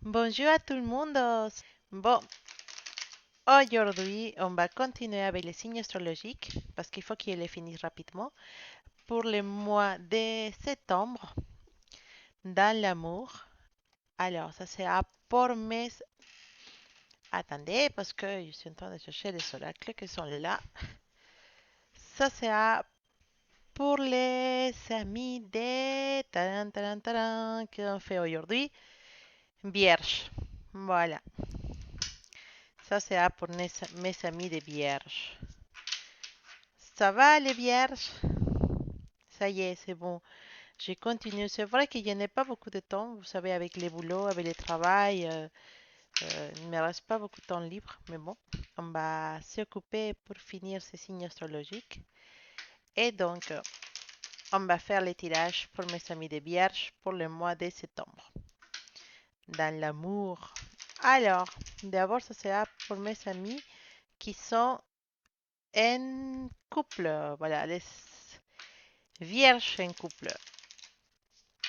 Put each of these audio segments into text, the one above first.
Bonjour à tout le monde. Bon, aujourd'hui, on va continuer avec les signes astrologiques parce qu'il faut qu'il les finisse rapidement. Pour le mois de septembre, dans l'amour. Alors, ça sera pour mes... Attendez, parce que je suis en train de chercher les oracles qui sont là. Ça sera pour les amis de... Taran, taran, taran, qu'on fait aujourd'hui. Vierge. Voilà. Ça sera pour mes amis de Vierge. Ça va les vierges? Ça y est, c'est bon. Je continue. C'est vrai qu'il n'y en a pas beaucoup de temps. Vous savez, avec les boulots, avec le travail, il ne me reste pas beaucoup de temps libre. Mais bon, on va s'occuper pour finir ces signes astrologiques. Et donc, on va faire les tirages pour mes amis de vierge pour le mois de septembre. Dans l'amour. Alors, d'abord, ça sera pour mes amis qui sont en couple. Voilà, les vierges en couple.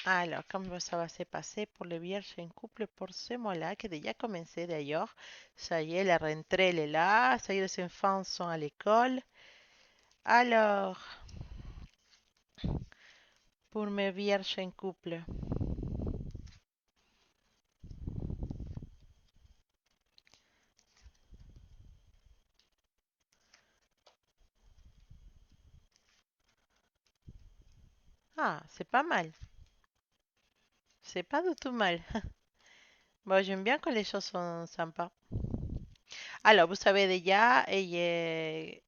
Alors, comment ça va se passer pour les vierges en couple pour ce mois-là, qui a déjà commencé d'ailleurs. Ça y est, la rentrée, elle est là. Ça y est, les enfants sont à l'école. Alors, pour mes vierges en couple. Ah, c'est pas mal. C'est pas du tout mal. Bon, j'aime bien quand les choses sont sympas. Alors, vous savez déjà, et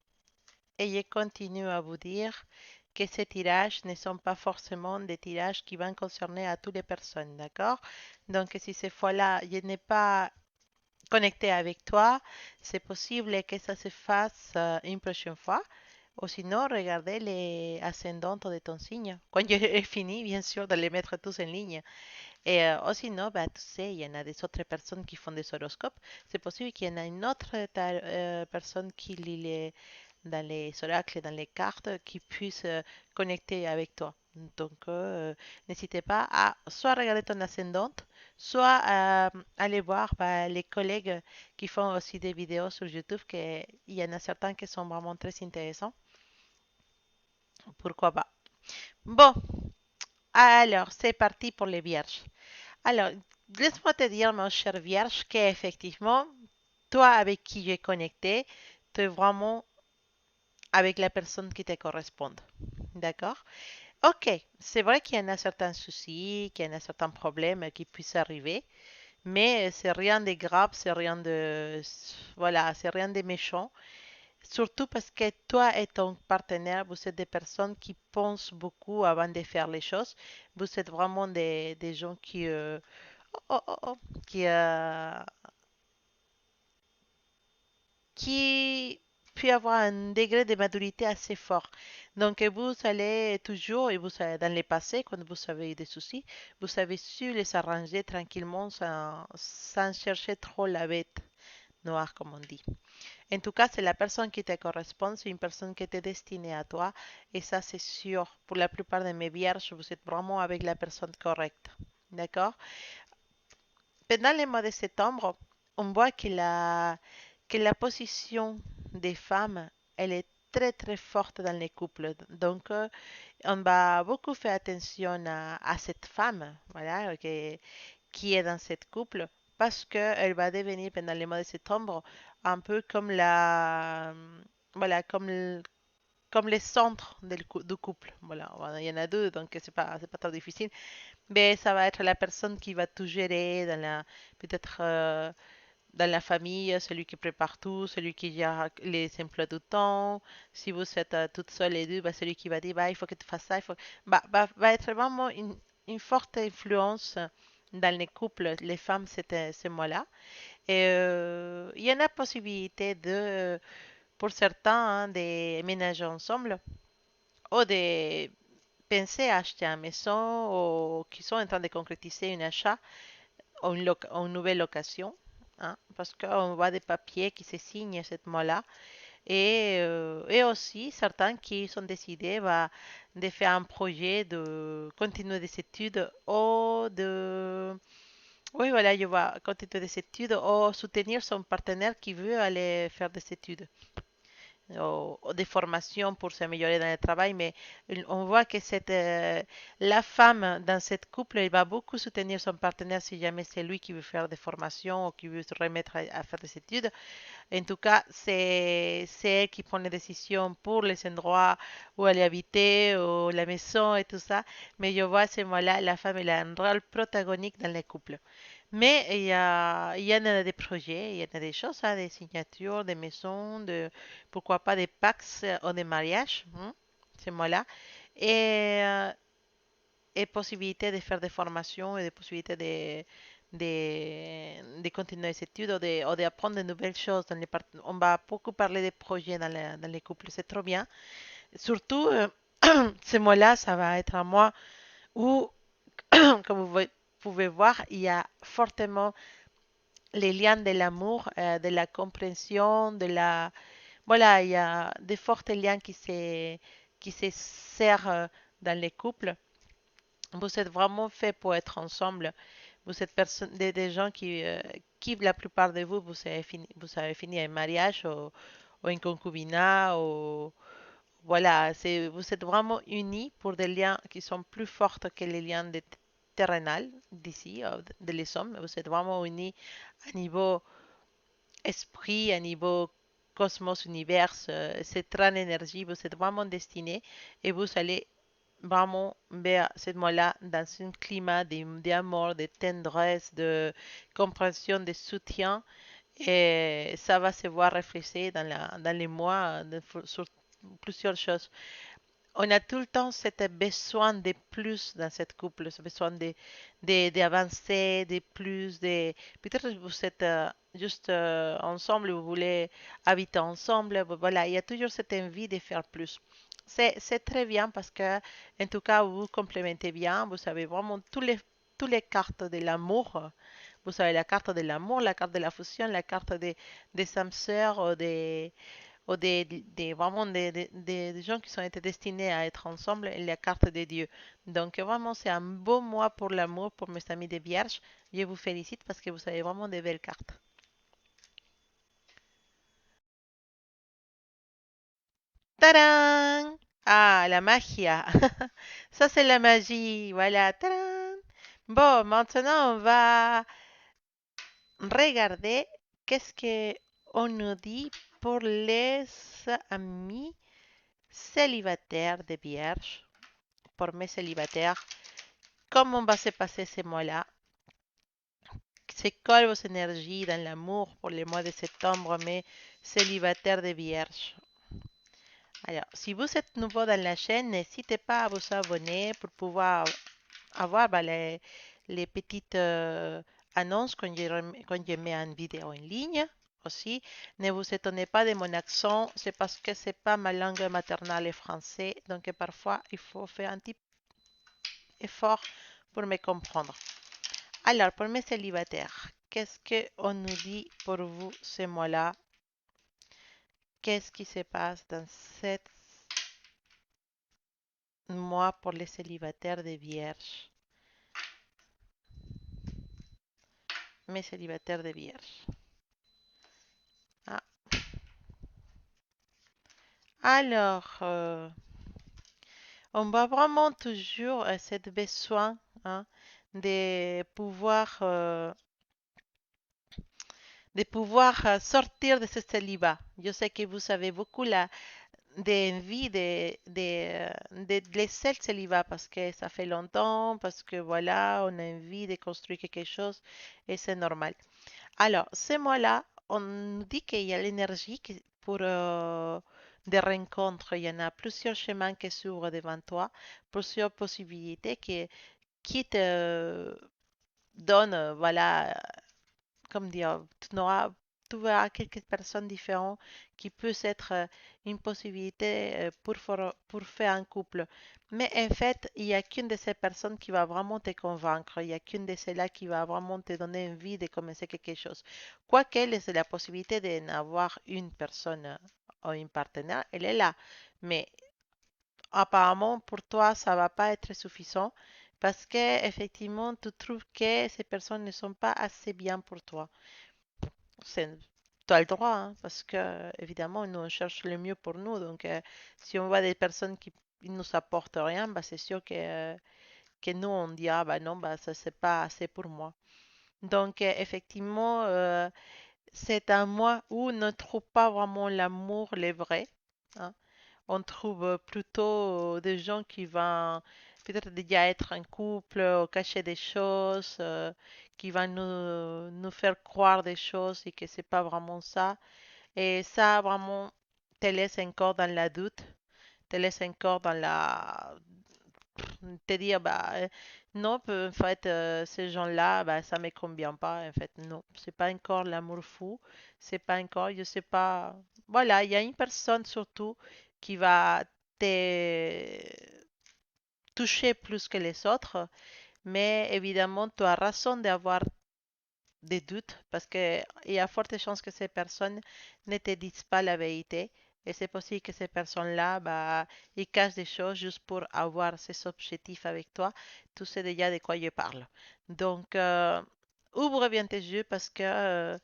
je continue à vous dire que ces tirages ne sont pas forcément des tirages qui vont concerner à toutes les personnes, d'accord? Donc, si cette fois-là, je n'ai pas connecté avec toi, c'est possible que ça se fasse une prochaine fois. Ou sinon, regardez les ascendantes de ton signe. Quand j'ai fini, bien sûr, de les mettre tous en ligne. Et ou sinon, bah, tu sais, il y en a des autres personnes qui font des horoscopes. C'est possible qu'il y en a une autre personne qui lit dans les oracles, dans les cartes, qui puisse connecter avec toi. Donc, n'hésitez pas à soit regarder ton ascendante, soit aller voir bah, les collègues qui font aussi des vidéos sur YouTube, que il y en a certains qui sont vraiment très intéressants. Pourquoi pas? Bon, alors, c'est parti pour les vierges. Alors, laisse-moi te dire, mon cher vierge, qu'effectivement, toi avec qui j'ai connecté, tu es vraiment avec la personne qui te correspond. D'accord? Ok, c'est vrai qu'il y en a certains soucis, qu'il y en a certains problèmes qui puissent arriver, mais c'est rien de grave, c'est rien de, voilà, c'est rien de méchant. Surtout parce que toi et ton partenaire, vous êtes des personnes qui pensent beaucoup avant de faire les choses. Vous êtes vraiment des gens qui, oh, oh, oh, qui, qui peut avoir un degré de maturité assez fort. Donc, vous allez toujours, et vous savez, dans le passé, quand vous avez eu des soucis, vous avez su les arranger tranquillement sans chercher trop la bête noire, comme on dit. En tout cas, c'est la personne qui te correspond, c'est une personne qui est destinée à toi, et ça, c'est sûr. Pour la plupart de mes vierges, vous êtes vraiment avec la personne correcte. D'accord? Pendant le mois de septembre, on voit que la position des femmes, elle est très très forte dans les couples. Donc, on va beaucoup faire attention à cette femme, voilà, qui est dans cette couple, parce qu'elle va devenir pendant le mois de septembre un peu comme voilà, comme le centre du couple. Voilà, il y en a deux, donc c'est pas trop difficile. Mais ça va être la personne qui va tout gérer peut-être dans la famille, celui qui prépare tout, celui qui gère les emplois du temps. Si vous êtes toute seule et deux, bah, celui qui va dire, bah, il faut que tu fasses ça, va être vraiment une forte influence dans les couples, les femmes, ce mois-là. Et il y en a possibilité pour certains, hein, de ménager ensemble ou de penser à acheter une maison ou qui sont en train de concrétiser un achat ou une nouvelle location, hein, parce qu'on voit des papiers qui se signent ce mois-là. Et aussi certains qui sont décidés bah, de faire un projet de continuer des études ou Oui, voilà, je vois, continuer des études ou soutenir son partenaire qui veut aller faire des études. O des formations pour s'améliorer dans le travail, mais on voit que la femme dans cette couple, elle va beaucoup soutenir son partenaire si jamais c'est lui qui veut faire des formations ou qui veut se remettre à faire des études. En tout cas, c'est elle qui prend les décisions pour les endroits où aller habiter, ou la maison et tout ça. Mais je vois à ce moment-là, la femme elle a un rôle protagonique dans le couple. Mais il y en a des projets, il y en a des choses, hein, des signatures, des maisons, pourquoi pas des pax ou des mariages, hein, ce mois-là. Et, euh, et possibilité de faire des formations et des possibilités de continuer les études ou d'apprendre de nouvelles choses. On va beaucoup parler des projets dans les couples, c'est trop bien. Surtout, ce mois-là, ça va être un mois où, comme vous pouvez voir, il y a fortement les liens de l'amour, de la compréhension, Voilà, il y a des forts liens qui se serrent dans les couples. Vous êtes vraiment fait pour être ensemble. Vous êtes des gens qui, la plupart de vous, vous avez fini un mariage ou un concubinat. Voilà, vous êtes vraiment unis pour des liens qui sont plus forts que les liens terrénals d'ici, de les hommes. Vous êtes vraiment unis à niveau esprit, à niveau cosmos, univers, c'est très énergie. Vous êtes vraiment destinés et vous allez vraiment vers ce mois-là dans un climat d'amour, de tendresse, de compréhension, de soutien. Et ça va se voir reflété dans les mois sur plusieurs choses. On a tout le temps ce besoin de plus dans cette couple, ce besoin d'avancer, de plus, peut-être que vous êtes juste ensemble, vous voulez habiter ensemble, voilà, il y a toujours cette envie de faire plus. C'est très bien parce que, en tout cas, vous vous complémentez bien, vous savez vraiment tous les cartes de l'amour. Vous savez la carte de l'amour, la carte de la fusion, la carte des âmes sœurs, vraiment des gens qui sont été destinés à être ensemble et la carte de Dieu. Donc vraiment, c'est un beau mois pour l'amour, pour mes amis des Vierges. Je vous félicite parce que vous avez vraiment des belles cartes. ¡Tarán! Ah, la magia. Ça, c'est la magie. Voilà. ¡Tarán! Bon, maintenant, on va regarder qu'est-ce que on nous dit pour les amis célibataires des Vierges. Pour mes célibataires, comment va se passer ce mois-là? C'est quoi vos énergies dans l'amour pour le mois de septembre, mais célibataire des Vierges? Alors, si vous êtes nouveau dans la chaîne, n'hésitez pas à vous abonner pour pouvoir avoir les petites annonces quand je mets une vidéo en ligne. Aussi, ne vous étonnez pas de mon accent, c'est parce que c'est pas ma langue maternelle le français, donc parfois il faut faire un petit effort pour me comprendre. Alors, pour mes célibataires, qu'est-ce qu'on nous dit pour vous ce mois-là? Qu'est-ce qui se passe dans ce mois pour les célibataires des Vierges? Mes célibataires des Vierges. Ah. Alors, on va vraiment toujours cette besoin, hein, de pouvoir, euh, sortir de ce célibat. Je sais que vous avez beaucoup d'envie de laisser le célibat parce que ça fait longtemps, parce que voilà, on a envie de construire quelque chose et c'est normal. Alors, ce mois-là, on nous dit qu'il y a l'énergie pour des rencontres. Il y en a plusieurs chemins qui s'ouvrent devant toi, plusieurs possibilités qui te donnent, voilà, comme dire, tu verras quelques personnes différentes qui peuvent être une possibilité pour faire un couple. Mais en fait, il n'y a qu'une de ces personnes qui va vraiment te convaincre. Il n'y a qu'une de celles-là qui va vraiment te donner envie de commencer quelque chose. Quoiqu'elle ait la possibilité d'avoir une personne ou une partenaire, elle est là. Mais apparemment, pour toi, ça va pas être suffisant parce que effectivement, tu trouves que ces personnes ne sont pas assez bien pour toi. C'est, tu as le droit, hein, parce que évidemment, nous on cherche le mieux pour nous. Donc, si on voit des personnes qui ne nous apportent rien, bah, c'est sûr que nous on dit ah bah non, bah ça c'est pas assez pour moi. Donc, effectivement, c'est un mois où on ne trouve pas vraiment l'amour, les vrais, hein. On trouve plutôt des gens qui vont peut-être déjà être en couple, cacher des choses, qui vont nous faire croire des choses et que c'est pas vraiment ça. Et ça, vraiment, te laisse encore dans la doute, te laisse encore dans la... te dire, bah, non, en fait, ces gens-là, bah, ça me convient pas. En fait, non, c'est pas encore l'amour fou, c'est pas encore, je sais pas. Voilà, il y a une personne surtout qui va te toucher plus que les autres, mais évidemment, tu as raison d'avoir des doutes parce qu'il y a forte chance que ces personnes ne te disent pas la vérité. Et c'est possible que ces personnes-là, bah, ils cachent des choses juste pour avoir ces objectifs avec toi. Tu sais déjà de quoi je parle. Donc, ouvre bien tes yeux parce que,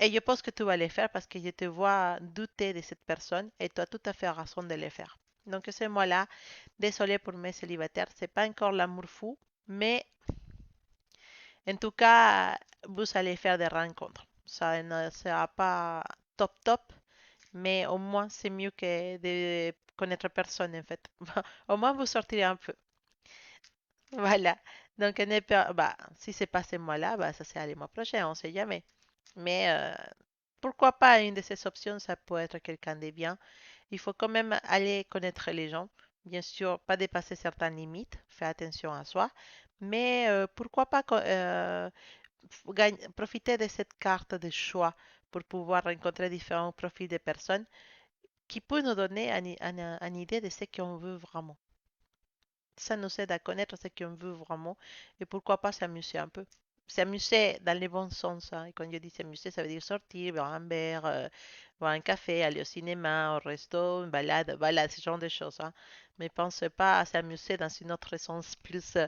et je pense que tu vas les faire parce que je te vois douter de cette personne et tu as tout à fait raison de les faire. Donc, ce mois-là, désolé pour mes célibataires, c'est pas encore l'amour fou, mais en tout cas, vous allez faire des rencontres. Ça ne sera pas top top, mais au moins c'est mieux que de connaître personne en fait. Au moins vous sortirez un peu. Voilà. Donc bah, si c'est pas ce mois-là, bah, ça c'est le mois prochain, on sait jamais. Mais pourquoi pas une de ces options, ça peut être quelqu'un de bien. Il faut quand même aller connaître les gens. Bien sûr, pas dépasser certaines limites, faire attention à soi. Mais pourquoi pas profiter de cette carte de choix pour pouvoir rencontrer différents profils de personnes qui peut nous donner une idée de ce qu'on veut vraiment. Ça nous aide à connaître ce qu'on veut vraiment et pourquoi pas s'amuser un peu. S'amuser dans le bon sens, hein. Et quand je dis s'amuser, ça veut dire sortir, boire un verre, boire un café, aller au cinéma, au resto, une balade, voilà, ce genre de choses, hein. Mais pense pas à s'amuser dans une autre sens plus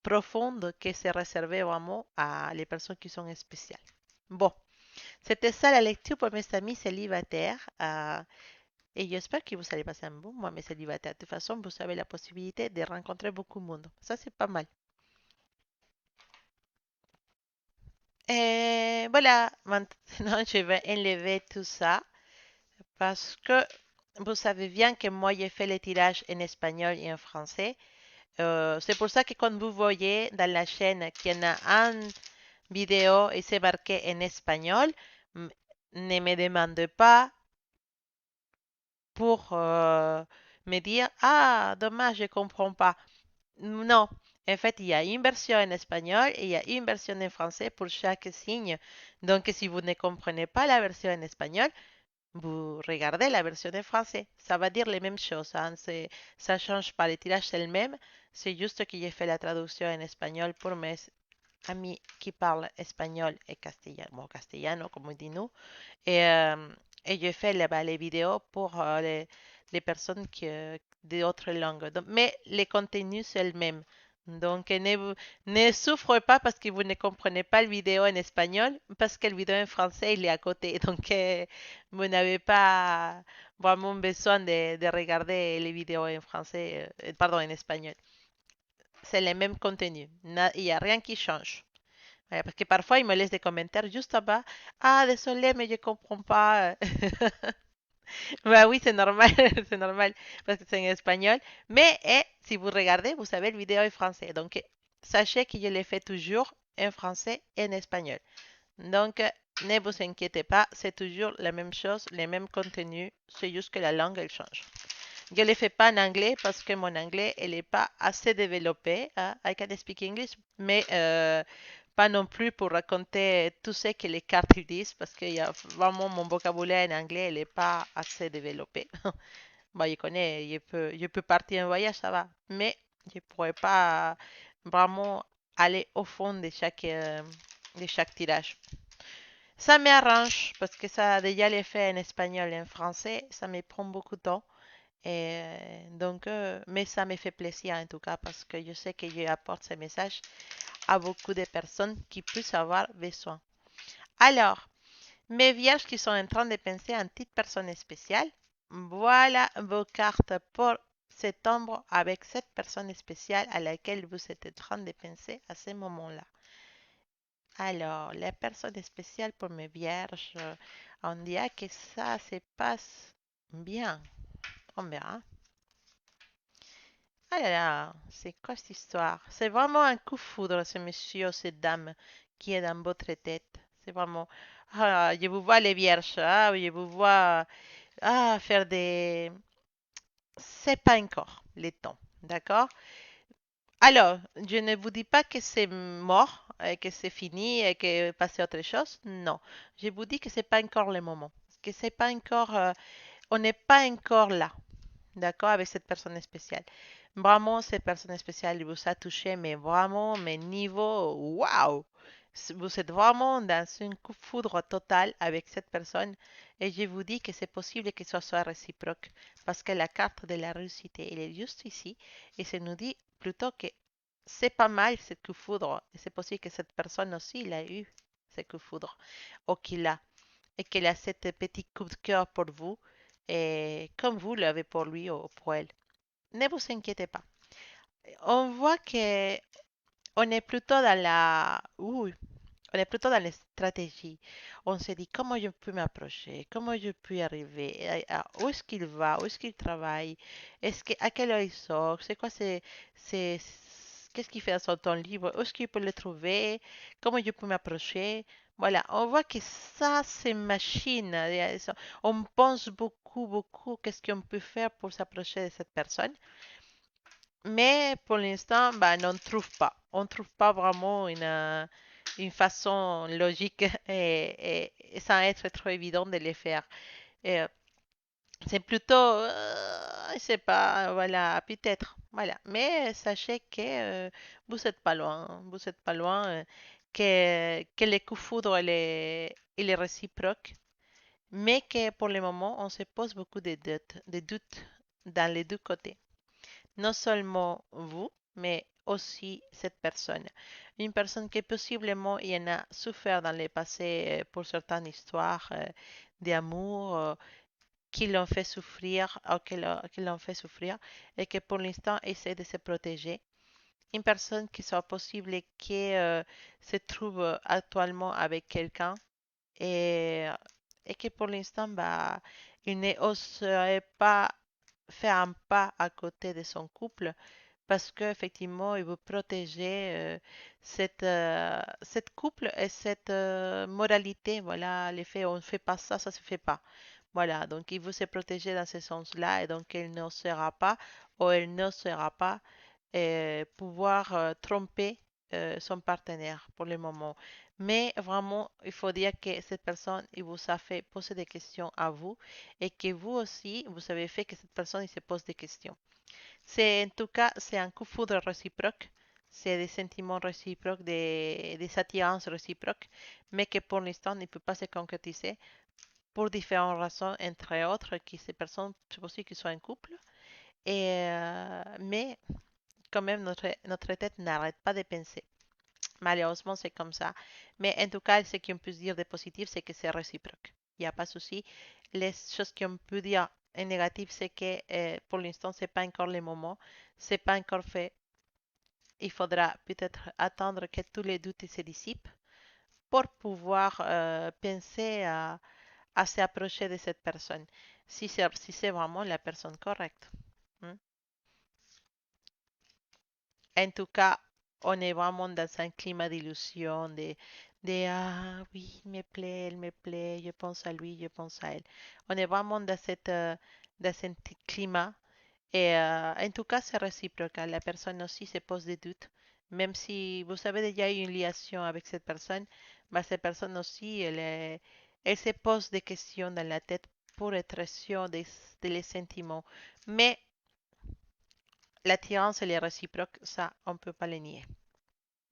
profonde que c'est réservé vraiment à les personnes qui sont spéciales. Bon, c'était ça la lecture pour mes amis célibataires. Et j'espère que vous allez passer un bon mois, mes célibataires. De toute façon, vous avez la possibilité de rencontrer beaucoup de monde. Ça, c'est pas mal. Et voilà, maintenant, je vais enlever tout ça parce que vous savez bien que moi, j'ai fait les tirages en espagnol et en français. C'est pour ça que quand vous voyez dans la chaîne qu'il y en a un vidéo et c'est marqué en espagnol, ne me demandez pas pour me dire, ah, dommage, je comprends pas. Non, en fait, il y a une version en espagnol et il y a une version en français pour chaque signe. Donc, si vous ne comprenez pas la version en espagnol, vous regardez la version en français. Ça va dire les mêmes choses, hein. Ça change pas. Le tirage c'est le même. C'est juste que j'ai fait la traduction en espagnol pour mes amis qui parlent espagnol et castellano, bon, castellano, comme on dit nous. Et, je fais bah, les vidéos pour les personnes d'autres langues. Mais le contenu, c'est le même. Donc, ne souffrez pas parce que vous ne comprenez pas le vidéo en espagnol, parce que le vidéo en français, il est à côté. Donc, vous n'avez pas vraiment besoin de regarder les vidéos en français, pardon, en espagnol. C'est le même contenu. Il n'y a rien qui change. Parce que parfois, ils me laissent des commentaires juste en bas. Ah, désolé, mais je comprends pas. Bah oui, c'est normal, c'est normal, parce que c'est en espagnol. Mais si vous regardez, vous savez, le vidéo est français. Donc, sachez que je le fais toujours en français et en espagnol. Donc, ne vous inquiétez pas, c'est toujours la même chose, les mêmes contenus. C'est juste que la langue, elle change. Je ne le fais pas en anglais parce que mon anglais, elle n'est pas assez développé. Hein. I can speak English, mais pas non plus pour raconter tout ce que les cartes disent parce que vraiment mon vocabulaire en anglais, il n'est pas assez développé. Bon, je connais, je peux partir en voyage, ça va, mais je ne pourrais pas vraiment aller au fond de chaque tirage. Ça m'arrange parce que ça a déjà les fait en espagnol et en français, ça me prend beaucoup de temps. Mais ça me fait plaisir en tout cas parce que je sais que je apporte ce message à beaucoup de personnes qui puissent avoir besoin. Alors, mes vierges qui sont en train de penser à une petite personne spéciale, voilà vos cartes pour septembre avec cette personne spéciale à laquelle vous êtes en train de penser à ce moment-là. Alors, la personne spéciale pour mes vierges, on dirait que ça se passe bien. On verra. Ah là là, c'est quoi cette histoire? C'est vraiment un coup de foudre, ce monsieur ou cette dame qui est dans votre tête. C'est vraiment, ah, je vous vois les vierges, ah, je vous vois, ah, faire des... C'est pas encore les temps, d'accord? Alors, je ne vous dis pas que c'est mort, que c'est fini et que passer autre chose. Non, je vous dis que c'est pas encore le moment, que c'est pas encore, on n'est pas encore là. D'accord, avec cette personne spéciale. Vraiment, cette personne spéciale vous a touché, mais vraiment, mes niveaux, waouh! Vous êtes vraiment dans une coup de foudre totale avec cette personne et je vous dis que c'est possible que ce soit réciproque parce que la carte de la réussite, elle est juste ici et ça nous dit plutôt que c'est pas mal cette coup de foudre et c'est possible que cette personne aussi l'a eu, ce coup de foudre, ou qu'il a et qu'elle a cette petit coup de cœur pour vous, et comme vous l'avez pour lui ou pour elle. Ne vous inquiétez pas. On voit que on est plutôt dans la, on est plutôt dans la stratégie. On se dit comment je peux m'approcher, comment je peux y arriver, où est-ce qu'il va, où est-ce qu'il travaille, est-ce que, à quelle heure il sort, c'est quoi c'est, qu'est-ce qu'il fait à son temps libre, où est-ce qu'il peut le trouver, comment je peux m'approcher. Voilà, on voit que ça, c'est machine. On pense beaucoup, beaucoup, qu'est-ce qu'on peut faire pour s'approcher de cette personne. Mais pour l'instant, bah, on ne trouve pas. On ne trouve pas vraiment une façon logique et sans être trop évident de les faire. Et, c'est plutôt, je sais pas, voilà, peut-être, voilà. Mais sachez que vous n'êtes pas loin, vous n'êtes pas loin, que le coup de foudre il est réciproque, mais que pour le moment, on se pose beaucoup de doutes dans les deux côtés. Non seulement vous, mais aussi cette personne. Une personne qui possiblement y en a souffert dans le passé pour certaines histoires d'amour qui l'ont fait souffrir ou qui l'ont fait souffrir et que pour l'instant essaie de se protéger. Une personne qui soit possible qui se trouve actuellement avec quelqu'un et, et que pour l'instant, bah, il n'oserait pas faire un pas à côté de son couple parce qu'effectivement, il veut protéger cette couple et cette moralité. Voilà, l'effet on ne fait pas ça, ça se fait pas. Voilà, donc il veut se protéger dans ce sens-là et donc elle ne sera pas ou elle ne sera pas pouvoir tromper son partenaire pour le moment. Mais vraiment, il faut dire que cette personne, il vous a fait poser des questions à vous et que vous aussi, vous avez fait que cette personne, il se pose des questions. C'est en tout cas, c'est un coup de foudre réciproque. C'est des sentiments réciproques, des attirances réciproques, mais que pour l'instant ne peut pas se concrétiser pour différentes raisons, entre autres, que ces personnes, c'est possible qu'ils soient en couple, mais quand même notre tête n'arrête pas de penser. Malheureusement, c'est comme ça. Mais en tout cas, ce qu'on peut dire de positif, c'est que c'est réciproque. Il n'y a pas de souci. Les choses qu'on peut dire en négatif, c'est que pour l'instant, c'est pas encore le moment. C'est pas encore fait. Il faudra peut-être attendre que tous les doutes se dissipent pour pouvoir penser à s'approcher de cette personne. Si c'est vraiment la personne correcte. Hmm. En tout cas, on est vraiment dans un climat d'illusion, ah oui, il me plaît, elle me plaît, je pense à lui, je pense à elle. On est vraiment dans ce climat et en tout cas, c'est réciproque. La personne aussi se pose des doutes. Même si vous avez déjà eu une liaison avec cette personne, bah, cette personne aussi, elle se pose des questions dans la tête pour être sûre de les sentiments. Mais l'attirance, elle est réciproque, ça, on ne peut pas le nier.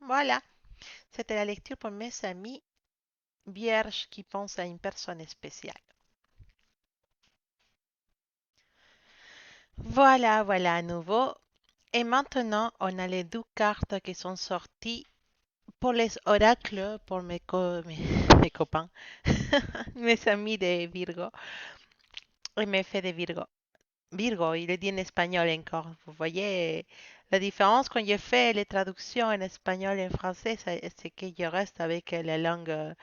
Voilà, c'était la lecture pour mes amis vierges qui pensent à une personne spéciale. Voilà, voilà à nouveau. Et maintenant, on a les deux cartes qui sont sorties pour les oracles, pour mes copains, mes amis de Virgo et mes faits de Virgo. Virgo, il est dit en espagnol encore. Vous voyez la différence quand je fais les traductions en espagnol et en français, c'est que je reste avec la langue.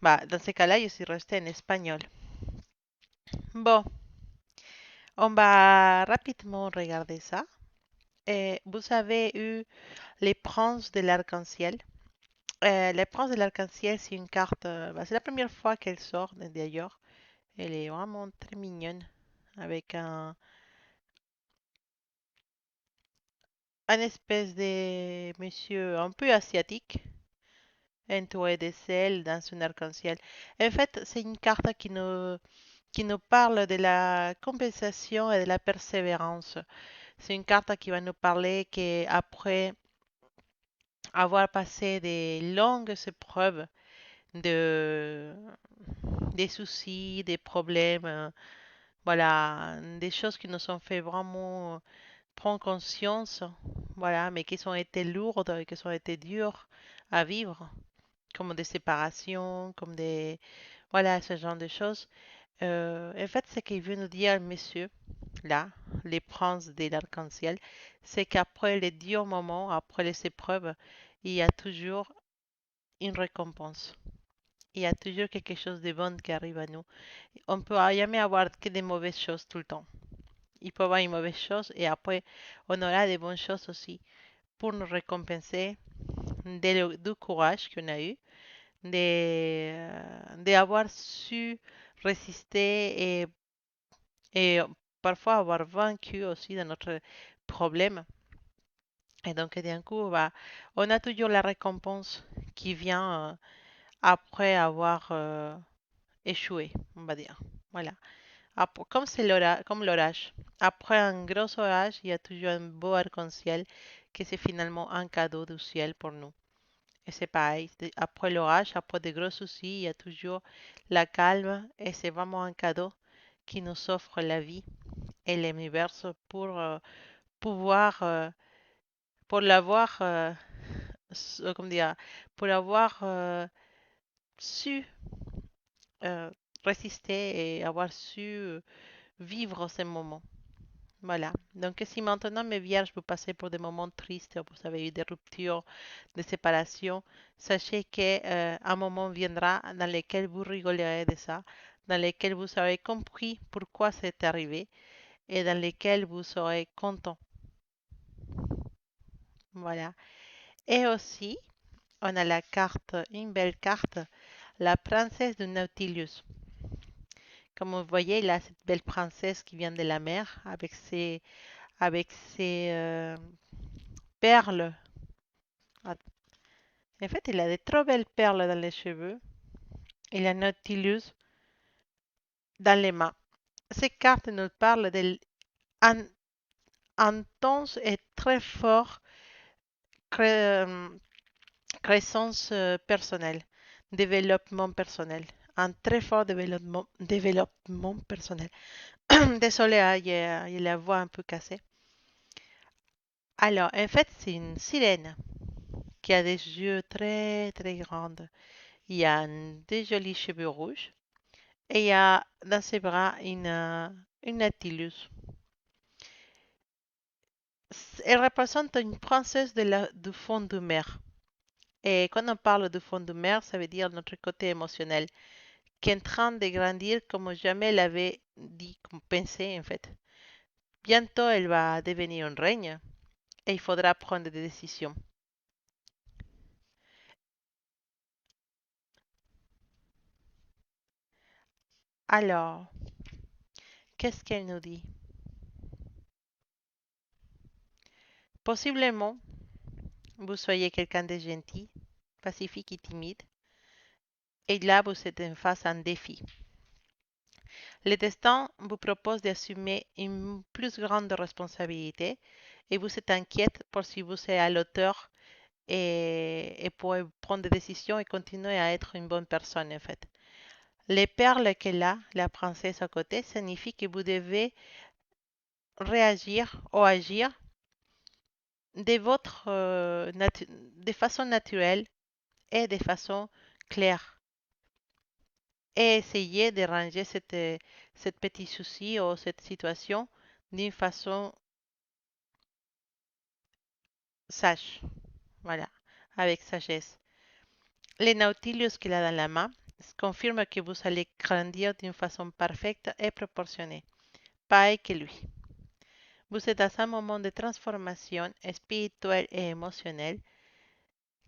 Bah, dans ce cas-là, je suis restée en espagnol. Bon, on va rapidement regarder ça. Et vous avez eu les princes de l'arc-en-ciel. Les princes de l'arc-en-ciel, c'est une carte. Bah, c'est la première fois qu'elle sort d'ailleurs. Elle est vraiment très mignonne avec un espèce de monsieur un peu asiatique entouré de sel dans un arc-en-ciel. En fait, c'est une carte qui nous parle de la compensation et de la persévérance. C'est une carte qui va nous parler qu'après avoir passé des longues épreuves, de, des soucis, des problèmes, voilà, des choses qui nous ont fait vraiment prendre conscience, voilà, mais qui ont été lourdes, et qui ont été dures à vivre, comme des séparations, comme des, voilà, ce genre de choses. En fait, ce qu'il veut nous dire, monsieur, là, les princes de l'arc-en-ciel, c'est qu'après les durs moments, après les épreuves, il y a toujours une récompense. Il y a toujours quelque chose de bon qui arrive à nous. On peut jamais avoir que des mauvaises choses tout le temps. Il peut y avoir une mauvaise chose et après, on aura des bonnes choses aussi pour nous récompenser du courage qu'on a eu, d'avoir su résister et parfois avoir vaincu aussi de notre problème. Et donc, d'un coup, bah, on a toujours la récompense qui vient après avoir échoué, on va dire. Voilà. Comme c'est comme l'orage. Après un gros orage, il y a toujours un beau arc-en-ciel que c'est finalement un cadeau du ciel pour nous. Et c'est pareil, après l'orage, après de gros soucis, il y a toujours la calme et c'est vraiment un cadeau qui nous offre la vie et l'univers pour pouvoir, pour l'avoir, comment dire, pour avoir su euh, résister et avoir su vivre ces moments. Voilà. Donc, si maintenant, mes vierges, vous passez pour des moments tristes, vous avez eu des ruptures, des séparations, sachez qu'un moment viendra dans lequel vous rigolerez de ça, dans lequel vous aurez compris pourquoi c'est arrivé et dans lequel vous serez content. Voilà. Et aussi, on a la carte, une belle carte, la princesse de Nautilus. Comme vous voyez, là, cette belle princesse qui vient de la mer avec ses perles. En fait, il a de trop belles perles dans les cheveux et la Nautilus dans les mains. Ces cartes nous parlent d'un intense et très fort cré- croissance personnelle, développement personnel. Un très fort développement personnel. Désolée, hein, il la voix un peu cassée. Alors, en fait, c'est une sirène qui a des yeux très très grands. Il y a des jolis cheveux rouges. Et il y a dans ses bras une Nautilus. Elle représente une princesse du fond de mer. Et quand on parle du fond de mer, ça veut dire notre côté émotionnel, qui est en train de grandir comme jamais elle avait dit, comme pensé en fait. Bientôt, elle va devenir une reine et il faudra prendre des décisions. Alors, qu'est-ce qu'elle nous dit? Possiblement, vous soyez quelqu'un de gentil, pacifique et timide, et là, vous êtes en face à un défi. Le destin vous propose d'assumer une plus grande responsabilité et vous êtes inquiète pour si vous êtes à l'auteur et pour prendre des décisions et continuer à être une bonne personne en fait. Les perles qu'elle a, la princesse à côté, signifie que vous devez réagir ou agir de façon naturelle et de façon claire. Et essayer de ranger cette petit souci ou cette situation d'une façon sage. Voilà, avec sagesse. Le Nautilus qu'il a dans la main confirme que vous allez grandir d'une façon parfaite et proportionnée, pareil que lui. Vous êtes dans un moment de transformation spirituelle et émotionnelle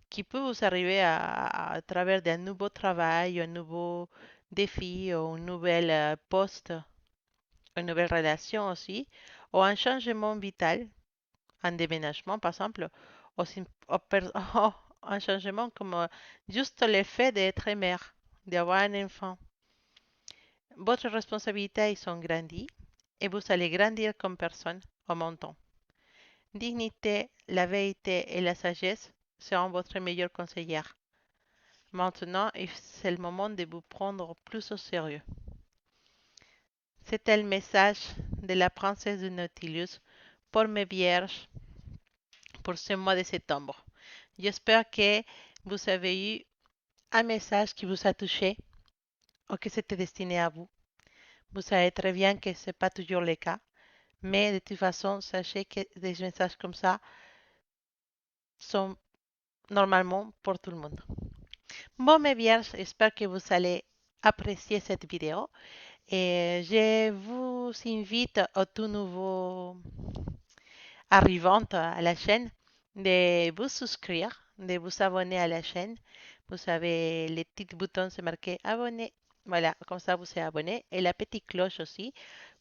qui peut vous arriver à travers d'un nouveau travail, un nouveau défi ou un nouvel poste, une nouvelle relation aussi, ou un changement vital, un déménagement par exemple, ou, ou un changement comme juste le fait d'être mère, d'avoir un enfant. Votre responsabilités sont grandies et vous allez grandir comme personne en montant. Dignité, la vérité et la sagesse seront votre meilleure conseillère. Maintenant, c'est le moment de vous prendre plus au sérieux. C'était le message de la princesse du Nautilus pour mes vierges pour ce mois de septembre. J'espère que vous avez eu un message qui vous a touché ou que c'était destiné à vous. Vous savez très bien que ce n'est pas toujours le cas, mais de toute façon, sachez que des messages comme ça sont normalement pour tout le monde. Bon, mes vierges, j'espère que vous allez apprécier cette vidéo et je vous invite au tout nouveau arrivante à la chaîne de vous souscrire, de vous abonner à la chaîne. Vous avez les petits boutons, c'est marqué abonner. Voilà, comme ça vous êtes abonné. Et la petite cloche aussi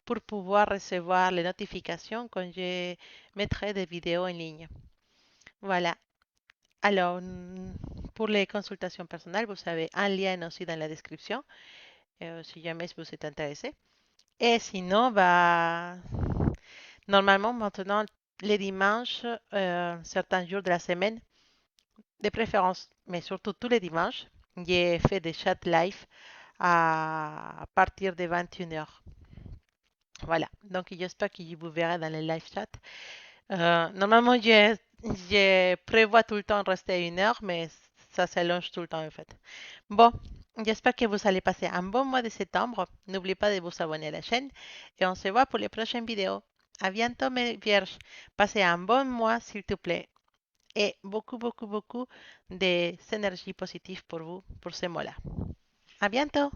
pour pouvoir recevoir les notifications quand je mettrai des vidéos en ligne. Voilà. Alors, pour les consultations personnelles, vous avez un lien aussi dans la description, si jamais vous êtes intéressé. Et sinon, bah, normalement, maintenant, les dimanches, certains jours de la semaine, de préférence, mais surtout tous les dimanches, j'ai fait des chats live à partir de 21 heures. Voilà, donc j'espère que je vous verrai dans les live chats. Normalement, je prévois tout le temps de rester 1 heure, mais ça s'allonge tout le temps en fait. Bon, j'espère que vous allez passer un bon mois de septembre. N'oubliez pas de vous abonner à la chaîne et on se voit pour les prochaines vidéos. À bientôt mes vierges. Passez un bon mois s'il te plaît et beaucoup, beaucoup, beaucoup d'énergie positive pour vous pour ce mois-là. À bientôt.